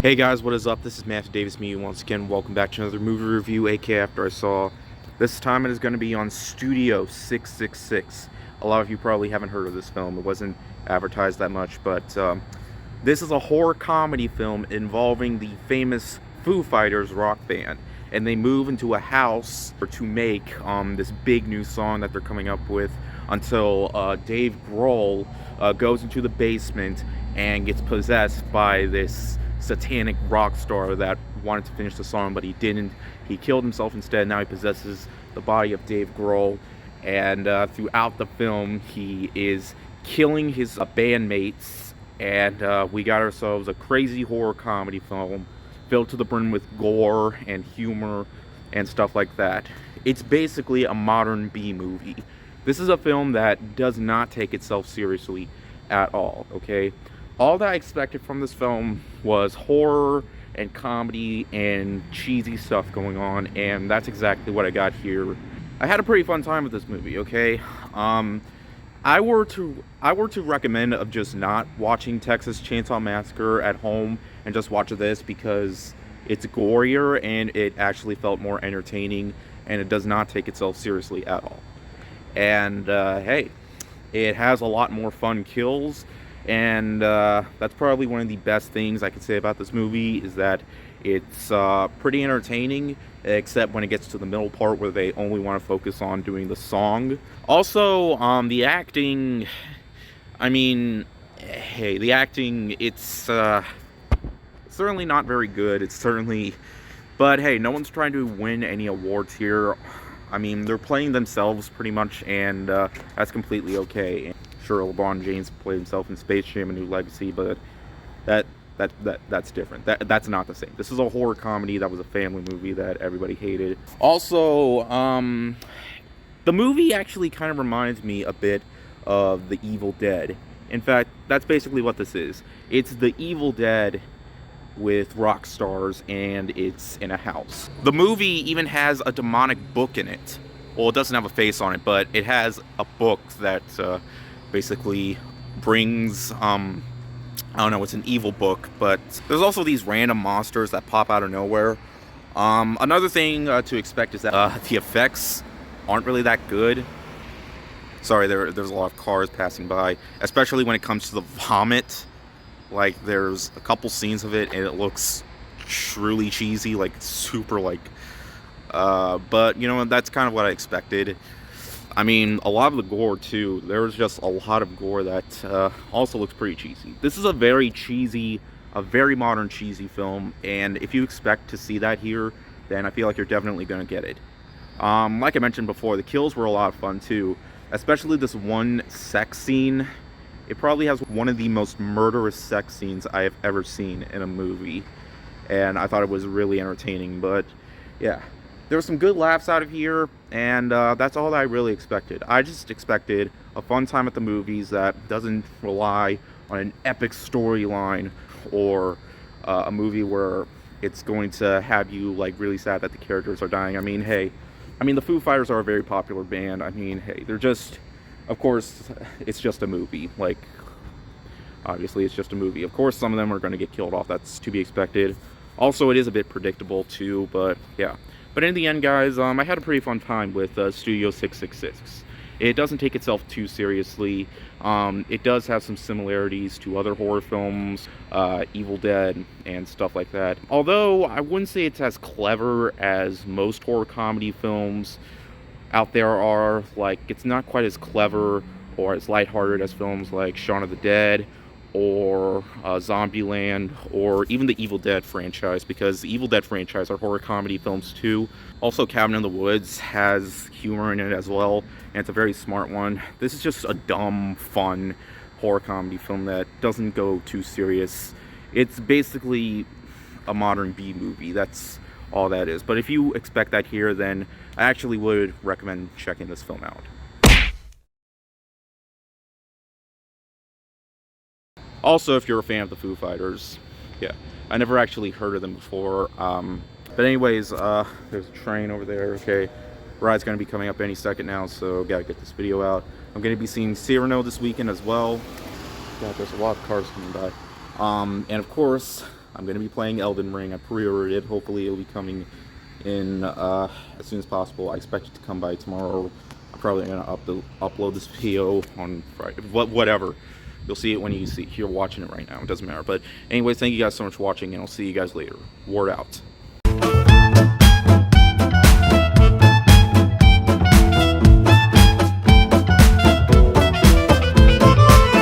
Hey guys, what is up? This is Matthew Davis, me once again. Welcome back to another movie review, aka After I Saw. This time it is going to be on Studio 666. A lot of you probably haven't heard of this film. It wasn't advertised that much, but this is a horror comedy film involving the famous Foo Fighters rock band. And they move into a house to make this big new song that they're coming up with until Dave Grohl goes into the basement and gets possessed by this satanic rock star that wanted to finish the song, but he didn't. He killed himself instead. Now he possesses the body of Dave Grohl, and throughout the film, he is killing his bandmates, and we got ourselves a crazy horror comedy film filled to the brim with gore and humor and stuff like that. It's basically a modern B-movie. This is a film that does not take itself seriously at all, okay? All that I expected from this film was horror and comedy and cheesy stuff going on, and that's exactly what I got here. I had a pretty fun time with this movie, okay? I were to recommend of just not watching Texas Chainsaw Massacre at home and just watch this because it's gorier and it actually felt more entertaining and it does not take itself seriously at all. And hey, it has a lot more fun kills. And that's probably one of the best things I could say about this movie is that it's pretty entertaining, except when it gets to the middle part where they only want to focus on doing the song. Also, the acting, I mean, hey, the acting, it's certainly not very good. It's certainly, but hey, no one's trying to win any awards here. I mean, they're playing themselves pretty much, and that's completely okay. Sure, LeBron James played himself in Space Jam: A New Legacy, but that's different. That's not the same. This is a horror comedy that was a family movie that everybody hated. Also, the movie actually kind of reminds me a bit of The Evil Dead. In fact, that's basically what this is. It's The Evil Dead with rock stars, and it's in a house. The movie even has a demonic book in it. Well, it doesn't have a face on it, but it has a book that basically brings, I don't know, it's an evil book, but there's also these random monsters that pop out of nowhere. Another thing to expect is that the effects aren't really that good. Sorry, there's a lot of cars passing by, especially when it comes to the vomit. Like, there's a couple scenes of it, and it looks truly cheesy, like, super, like, but, you know, that's kind of what I expected. I mean, a lot of the gore, too. There was just a lot of gore that also looks pretty cheesy. This is a very cheesy, a very modern cheesy film, and if you expect to see that here, then I feel like you're definitely going to get it. Like I mentioned before, the kills were a lot of fun, too. Especially this one sex scene. It probably has one of the most murderous sex scenes I have ever seen in a movie. And I thought it was really entertaining, but yeah. There were some good laughs out of here, and that's all that I really expected. I just expected a fun time at the movies that doesn't rely on an epic storyline or a movie where it's going to have you like really sad that the characters are dying. I mean, hey, the Foo Fighters are a very popular band. I mean, hey, they're just, of course, it's just a movie. Like, obviously, it's just a movie. Of course, some of them are going to get killed off. That's to be expected. Also, it is a bit predictable, too, but yeah. But in the end, guys, I had a pretty fun time with Studio 666. It doesn't take itself too seriously. It does have some similarities to other horror films, Evil Dead, and stuff like that. Although, I wouldn't say it's as clever as most horror comedy films out there are. Like, it's not quite as clever or as lighthearted as films like Shaun of the Dead or Zombieland, or even the Evil Dead franchise, because the Evil Dead franchise are horror comedy films too. Also, Cabin in the Woods has humor in it as well, and it's a very smart one. This is just a dumb, fun horror comedy film that doesn't go too serious. It's basically a modern B-movie. That's all that is. But if you expect that here, then I actually would recommend checking this film out. Also, if you're a fan of the Foo Fighters, yeah, I never actually heard of them before. But anyways, there's a train over there. Okay, ride's gonna be coming up any second now, so gotta get this video out. I'm gonna be seeing Cyrano this weekend as well. God, there's a lot of cars coming by. And of course, I'm going to be playing Elden Ring. I pre-ordered it. Hopefully it'll be coming in as soon as possible. I expect it to come by tomorrow. I'm probably going to upload this video on Friday. Whatever. You'll see it when you see you're watching it right now. It doesn't matter. But anyways, thank you guys so much for watching, and I'll see you guys later. Ward out.